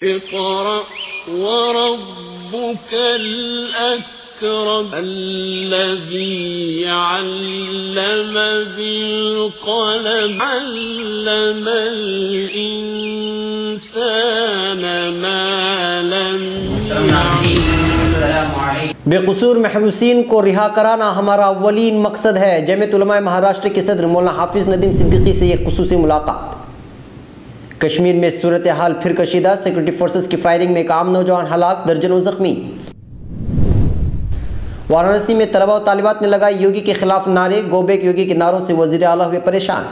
اقرأ وربك الأكرم الذي علم بالقلم علم الإنسان ما لم يعلم. بے قصور محروسین کو رہا کرانا ہمارا اولین مقصد ہے. جمعیت علماء مہاراشٹر کے صدر مولانا حافظ ندیم صدیقی سے ایک خصوصی ملاقات. کشمیر میں صورتحال پھر کشیدہ. سیکورٹی فورسز کی فائرنگ میں ایک عام نوجوان ہلاک، درجنوں زخمی. وارانسی میں طلبہ و طالبات نے لگائے یوگی کے خلاف نعرے. گو بیک یوگی کے نعروں سے وزیر اعلیٰ ہوئے پریشان.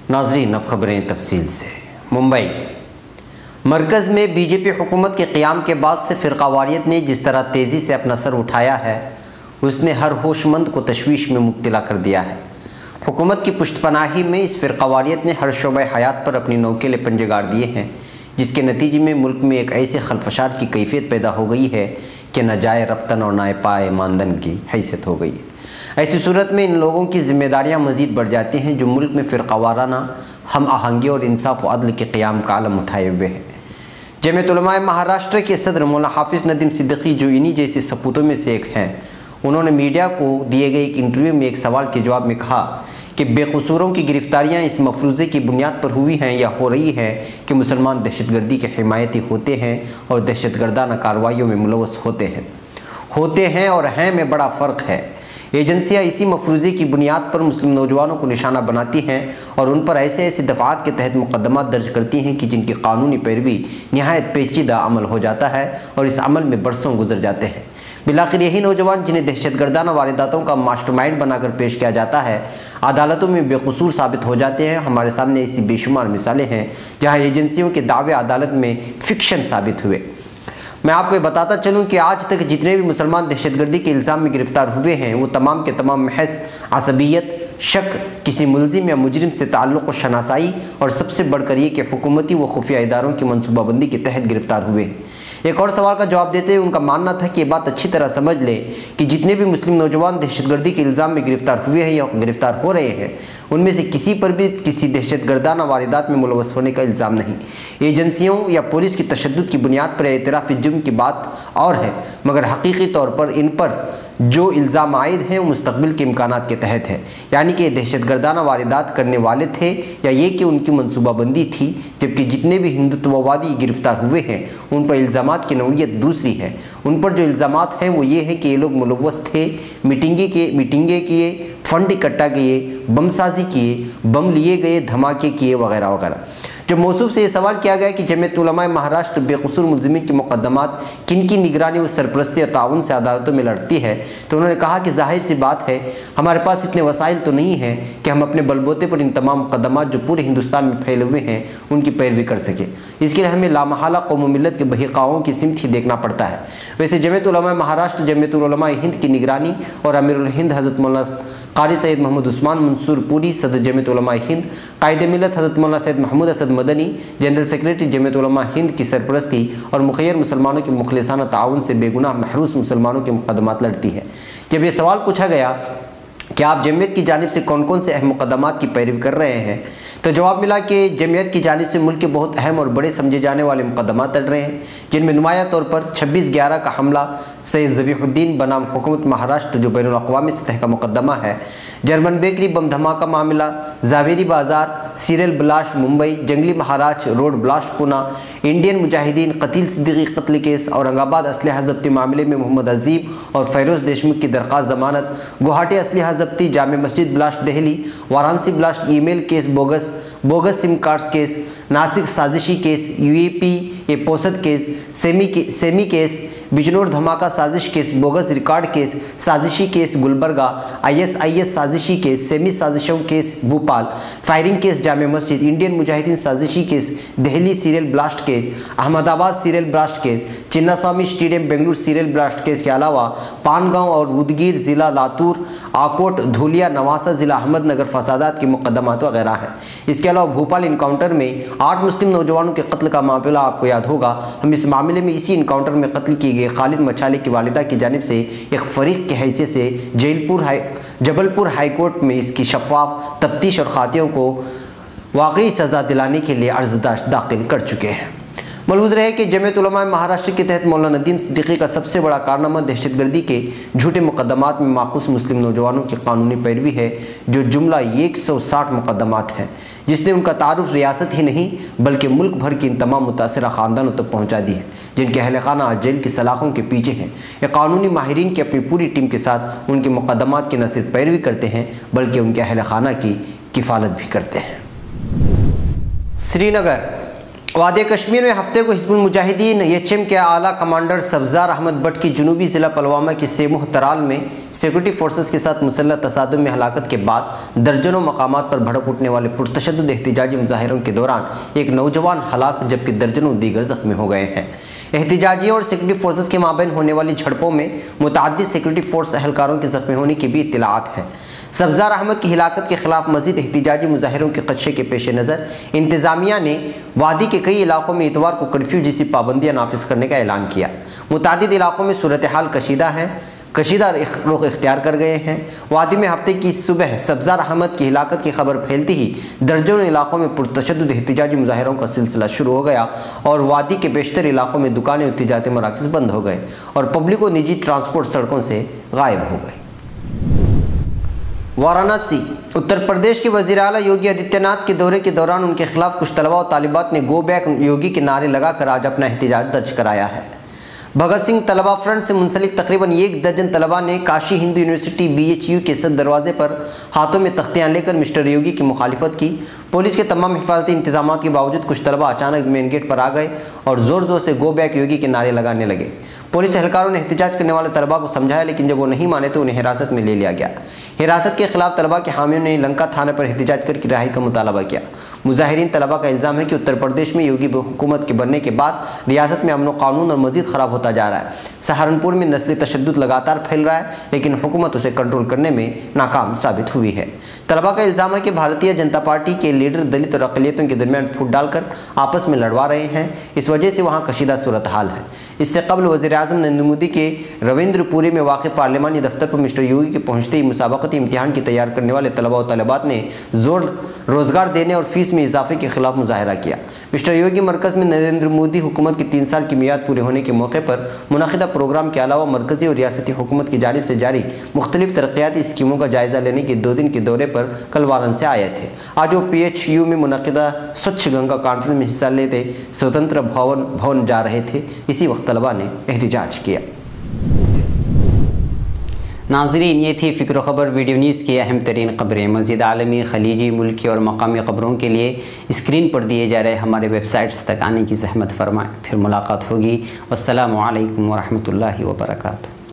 ناظرین اب خبریں تفصیل سے. ممبئی مرکز میں بی جے پی حکومت کے قیام کے بعد سے فرقہ واریت نے جس طرح تیزی سے اپنا سر اٹھایا ہے، اس نے ہر ہوش مند کو تشویش میں مبتلا کر دیا ہے. حکومت کی پشت پناہی میں اس فرقہ واریت نے ہر شعبہ حیات پر اپنی نوکیلے پنجے گاڑ دیے ہیں، جس کے نتیجے میں ملک میں ایک ایسے خلفشار کی کیفیت پیدا ہو گئی ہے کہ نہ جائے رفتن اور نہ پائے ماندن کی حیثیت ہو گئی ہے. ایسی صورت میں ان لوگوں کی ذمہ داریاں مزید بڑھ جاتی ہیں جو ملک میں فرقہ وارانہ ہم آہنگی اور انصاف و عدل کے قیام کا علم اٹھائے ہوئے ہیں. جمعیت علماء مہاراشٹر کے صدر مولانا حافظ ندیم صدیقی جو انہی جیسے سپوتوں میں سے ایک ہیں، انہوں نے میڈیا کو دیے گئے ایک انٹرویو میں ایک سوال کے جواب میں کہا کہ بے قصوروں کی گرفتاریاں اس مفروضے کی بنیاد پر ہوئی ہیں یا ہو رہی ہیں کہ مسلمان دہشت گردی کے حمایتی ہوتے ہیں اور دہشت گردانہ کارروائیوں میں ملوث ہوتے ہیں اور ہیں میں بڑا فرق ہے. ایجنسیاں اسی مفروضے کی بنیاد پر مسلم نوجوانوں کو نشانہ بناتی ہیں اور ان پر ایسے دفعات کے تحت مقدمات درج کرتی ہیں کہ جن کی قانونی پیروی نہایت پیچیدہ عمل ہو جاتا ہے اور اس عمل میں برسوں گزر جاتے ہیں. بالآخر یہی نوجوان جنہیں دہشت گردانہ وارداتوں کا ماسٹر مائنڈ بنا کر پیش کیا جاتا ہے، عدالتوں میں بے قصور ثابت ہو جاتے ہیں. ہمارے سامنے ایسی بے شمار مثالیں ہیں جہاں ایجنسیوں کے دعوے عدالت میں فکشن ثابت ہوئے. میں آپ کو یہ بتاتا چلوں کہ آج تک جتنے بھی مسلمان دہشت گردی کے الزام میں گرفتار ہوئے ہیں وہ تمام کے تمام محض عصبیت، شک، کسی ملزم یا مجرم سے تعلق و شناسائی اور سب سے بڑھ کر یہ کہ حکومتی و خفیہ اداروں کی منصوبہ بندی کے تحت گرفتار ہوئے ہیں. ایک اور سوال کا جواب دیتے ہوئے ان کا ماننا تھا کہ یہ بات اچھی طرح سمجھ لیں کہ جتنے بھی مسلم نوجوان دہشت گردی کے الزام میں گرفتار ہوئے ہیں یا گرفتار ہو رہے ہیں، ان میں سے کسی پر بھی کسی دہشت گردانہ واردات میں ملوث ہونے کا الزام نہیں. ایجنسیوں یا پولیس کی تشدد کی بنیاد پر اعتراف جرم کی بات اور ہے، مگر حقیقی طور پر ان پر جو الزام عائد ہیں وہ مستقبل کے امکانات کے تحت ہے، یعنی کہ دہشت گردانہ واردات کرنے والے تھے یا یہ کہ ان کی منصوبہ بندی تھی. جبکہ جتنے بھی ہندوتووادی گرفتار ہوئے ہیں ان پر الزامات کی نوعیت دوسری ہے. ان پر جو الزامات ہیں وہ یہ ہے کہ یہ لوگ ملوث تھے، میٹنگیں کیے، فنڈ اکٹھا کیے، بم سازی کیے، بم لیے گئے، دھماکے کیے وغیرہ وغیرہ. جب موصوف سے یہ سوال کیا گیا کہ جمعیت علماء مہاراشٹر بے قصور ملزمین کے مقدمات کن کی نگرانی و سرپرستی اور تعاون سے عدالتوں میں لڑتی ہے، تو انہوں نے کہا کہ ظاہر سی بات ہے ہمارے پاس اتنے وسائل تو نہیں ہیں کہ ہم اپنے بلبوتے پر ان تمام مقدمات جو پورے ہندوستان میں پھیلے ہوئے ہیں ان کی پیروی کر سکیں. اس کے لیے ہمیں لامحالہ قوم و ملت کے بحقاؤں کی سمت ہی دیکھنا پڑتا ہے. ویسے جمعیت علماء مہاراشٹر جمعیت علماء ہند کی نگرانی اور امیر الہند حضرت مولانا قاری سید محمد عثمان منصور پوری، صدر جمعیت علماء ہند، قائد ملت حضرت مولانا سید محمود اسد مدنی، جنرل سیکریٹری جمعیت علماء ہند کی سرپرستی اور مخیر مسلمانوں کے مخلصانہ تعاون سے بے گناہ محروس مسلمانوں کے مقدمات لڑتی ہے. جب یہ سوال پوچھا گیا کہ آپ جمعیت کی جانب سے کون کون سے اہم مقدمات کی پیروی کر رہے ہیں، تو جواب ملا کہ جمعیت کی جانب سے ملک کے بہت اہم اور بڑے سمجھے جانے والے مقدمات لڑ رہے ہیں، جن میں نمایاں طور پر 26/11 کا حملہ سید ذبیح الدین بنام حکومت مہاراشٹر جو بین الاقوامی سطح کا مقدمہ ہے، جرمن بیکری بم دھماکہ معاملہ، زاویری بازار سیریل بلاسٹ ممبئی، جنگلی مہاراج روڈ بلاسٹ پونا، انڈین مجاہدین قتیل صدیقی قتل کیس، اورنگ آباد اسلحہ ضبطی معاملے میں محمد عزیب اور فیروز دیشمکھ کی درخواست ضمانت، گوہاٹی اسلحہ ضبطی، Jama Masjid blast Delhi, Varanasi blast email case, bogus SIM cards case, Nashik سازشی case, UAP Pusad case, SIMI case, Bijnor دھماکہ سازش کیس، بوگس ریکارڈ کیس، سازشی کیس گلبرگہ، ISIS سازشی کیس، سیمی سازشوں case Bhopal, firing case Jama Masjid, Indian Mujahideen سازشی case Delhi serial blast case, Ahmedabad serial blast case, Chinnaswamy stadium Bangalore serial blast case کے علاوہ پان گاؤں اور ودگیر ضلع لاتور، آکوٹ، دھولیا، نواسا ضلع احمد نگر فسادات کے مقدمات وغیرہ ہیں. اس کے علاوہ بھوپال انکاؤنٹر میں 8 مسلم نوجوانوں کے قتل کا معاملہ آپ کو یاد ہوگا. ہم اس معاملے میں اسی انکاؤنٹر میں قتل کی گئے خالد مچھالے کی والدہ کی جانب سے ایک فریق کی حیثیت سے جبل پور ہائی کورٹ میں اس کی شفاف تفتیش اور خاطیوں کو واقعی سزا دلانے کے لیے عرض داخل کر چکے ہیں۔ ملحوظ رہے کہ جمعیت علماء مہاراشٹر کے تحت مولانا ندیم صدیقی کا سب سے بڑا کارنامہ دہشت گردی کے جھوٹے مقدمات میں ماخوذ مسلم نوجوانوں کی قانونی پیروی ہے، جو جملہ 160 مقدمات ہیں، جس نے ان کا تعارف ریاست ہی نہیں بلکہ ملک بھر کی ان تمام متاثرہ خاندانوں تک پہنچا دی ہے، جن کے اہل خانہ آج جیل کی سلاخوں کے پیچھے ہیں۔ یہ قانونی ماہرین کی اپنی پوری ٹیم کے ساتھ ان کے مقدمات کی نہ صرف پیروی کرتے ہیں بلکہ ان کے اہل خانہ کی کفالت بھی کرتے ہیں۔ سری نگر وادی کشمیر میں ہفتے کو حزب المجاہدین ایچ ایم کے اعلیٰ کمانڈر سبزار احمد بٹ کی جنوبی ضلع پلوامہ کی سیموہ ترال میں سیکورٹی فورسز کے ساتھ مسلح تصادم میں ہلاکت کے بعد درجنوں مقامات پر بھڑک اٹھنے والے پرتشدد احتجاجی مظاہروں کے دوران ایک نوجوان ہلاک جبکہ درجنوں دیگر زخمی ہو گئے ہیں۔ احتجاجیوں اور سیکورٹی فورسز کے مابین ہونے والی جھڑپوں میں متعدد سیکورٹی فورس اہلکاروں کے زخمی ہونے کی بھی اطلاعات ہیں۔ سبزار احمد کی ہلاکت کے خلاف مزید احتجاجی مظاہروں کے خدشے کے پیش نظر انتظامیہ نے وادی کے کئی علاقوں میں اتوار کو کرفیو جیسی پابندیاں نافذ کرنے کا اعلان کیا۔ متعدد علاقوں میں صورتحال کشیدہ رخ اختیار کر گئے ہیں۔ وادی میں ہفتے کی صبح سبزار احمد کی ہلاکت کی خبر پھیلتی ہی درجنوں علاقوں میں پرتشدد احتجاجی مظاہروں کا سلسلہ شروع ہو گیا اور وادی کے بیشتر علاقوں میں دکانیں اور تجارتی مراکز بند ہو گئے اور پبلک و نجی ٹرانسپورٹ سڑکوں سے غائب ہو گئے۔ وارانسی اتر پردیش کے وزیر اعلیٰ یوگی آدتیہ ناتھ کے دورے کے دوران ان کے خلاف کچھ طلباء و طالبات نے گو بیک یوگی کے نعرے لگا کر آج اپنا احتجاج درج کرایا ہے۔ بھگت سنگھ طلباء فرنٹ سے منسلک تقریباً 1 درجن طلباء نے کاشی ہندو یونیورسٹی BHU کے صد دروازے پر ہاتھوں میں تختیاں لے کر مسٹر یوگی کی مخالفت کی۔ پولیس کے تمام حفاظتی انتظامات کے باوجود کچھ طلباء اچانک مین گیٹ پر آ گئے اور زور زور سے گو بیک یوگی کے نعرے لگانے لگے۔ پولیس اہلکاروں نے احتجاج کرنے والے طلباء کو سمجھایا لیکن جب وہ نہیں مانے تو انہیں حراست میں لے لیا گیا۔ حراست کے خلاف طلباء کے حامیوں نے لنکا تھانے پر احتجاج کر کے رہائی کا مطالبہ کیا۔ مظاہرین طلباء کا الزام ہے کہ اتر پردیش میں یوگی حکومت کے بننے کے بعد ریاست میں امن و قانون اور مزید خراب ہوتا جا رہا ہے۔ سہارنپور میں نسلی تشدد لگاتار پھیل رہا ہے لیکن حکومت اسے کنٹرول کرنے میں ناکام ثابت ہوئی ہے۔ طلباء کا الزام ہے کہ بھارتیہ جنتا پارٹی کے لیڈر دلت اور اقلیتوں کے درمیان پھوٹ ڈال کر آپس میں لڑوا رہے ہیں، اس وجہ سے وہاں کشیدہ صورتحال ہے۔ اس سے قبل وزیر اعظم نریندر مودی کے رویندر پوری میں واقع پارلیمانی دفتر پر مسٹر یوگی کے پہنچتے ہی مسابقتی امتحان کی تیار کرنے والے طلباء و طالبات نے روزگار دینے اور فیس میں اضافے کے خلاف مظاہرہ کیا۔ مسٹر یوگی مرکز میں نریندر مودی حکومت کی 3 سال کی میعاد پورے ہونے کے موقع پر منعقدہ پروگرام کے علاوہ مرکزی اور ریاستی حکومت کی جانب سے جاری مختلف ترقیاتی اسکیموں کا جائزہ لینے کے 2 دن کے دورے پر کل وارانسی آئے تھے۔ آج وہ PHU میں منعقدہ سوچھ گنگا کانفرنس میں حصہ لیتے سوتنتر بھون جا رہے تھے، اسی وقت طلباء نے احتجاج کیا۔ ناظرین، یہ تھی فکر و خبر ویڈیو نیوز کی اہم ترین خبریں۔ مزید عالمی، خلیجی، ملکی اور مقامی خبروں کے لیے اسکرین پر دیے جا رہے ہمارے ویب سائٹس تک آنے کی زحمت فرمائیں۔ پھر ملاقات ہوگی۔ والسلام علیکم ورحمۃ اللہ وبرکاتہ۔